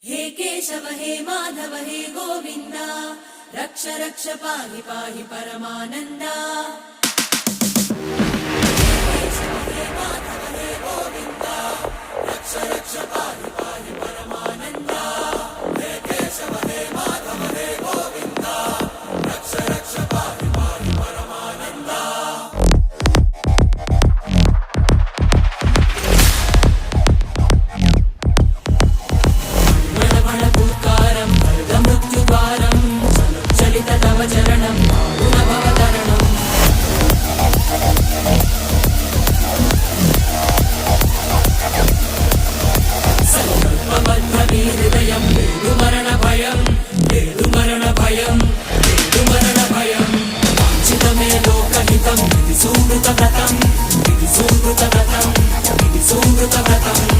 हे केशव हे माधव हे गोविन्द रक्ष रक्ष पाहि पाहि परमानन्दा। हे केशव हे माधव हे गोविन्द रक्ष रक्ष पाहि पाहि परमानन्दा। हे केशव हे माधव हे गोविन्द रक्ष रक्ष पाहि पाहि परमानन्दा। चरणं गुणभवतरणम् संकल्पबद्धहृदयं मरणभयं मरणभयं मरणभयं वाञ्छितमे लोकहितं विधि सुकृतव्रतं विधि सुकृतव्रतं विधि सुकृतव्रतं।